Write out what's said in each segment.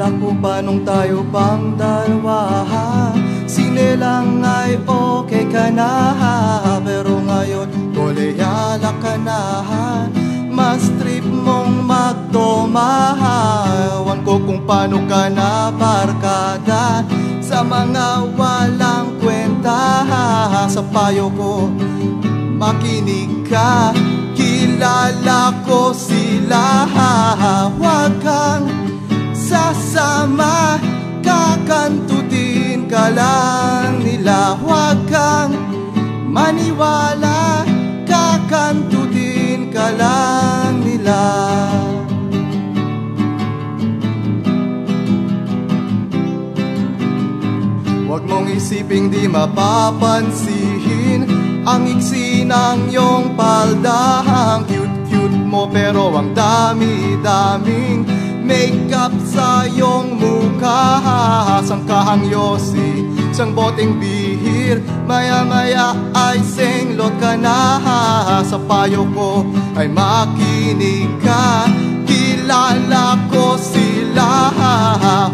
Akala ko pa nung tayo pang dalawa, sinelang ay okay ka na. Pero ngayon, koleyala ka na. Mas trip mong magtoma. Ewan ko kung paano ka na barkada sa mga walang kwenta. Sa payo ko, makinig ka. Kilala ko sila. Huwag kang sasama, kakantutin ka lang nila. Huwag kang maniwala, kakantutin ka lang nila. Huwag mong isiping di mapapansin ang iksi ng iyong palda. Ang cute-cute mo pero ang dami-daming makeup sa iyong mukha. Sangkahang yosi, isang boteng bihir, maya-maya ay senglot ka na. Sa payo ko ay makinig ka. Kilala ko sila.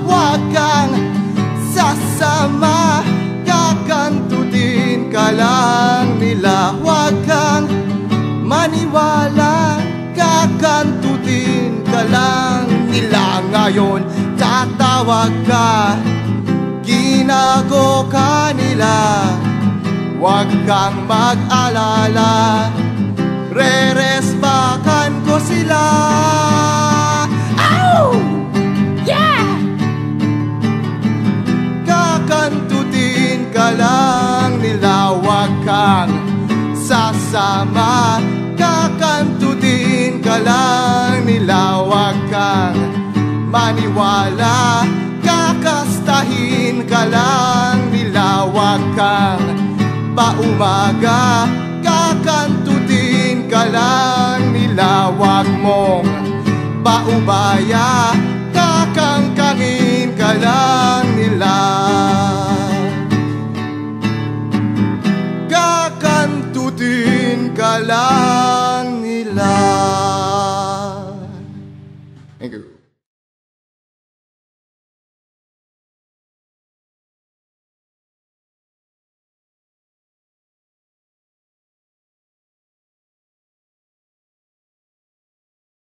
Huwag kang sasama, kakantutin ka lang nila. Huwag kang maniwala, kakantutin ka lang nila. Ngayon tatawag ka, ginago ka nila. Huwag kang mag-alala, re-respakan ko sila. Ow! Yeah! Kakantutin ka lang nila. Huwag kang sasama, kakantutin ka lang nila. Huwag kang maniwala, kakastahin ka lang nila. Huwag kang paumaga, kakantutin ka lang nila. Huwag mong paubaya, kakangkangin ka lang nila. Kakantutin ka lang nila. Thank you.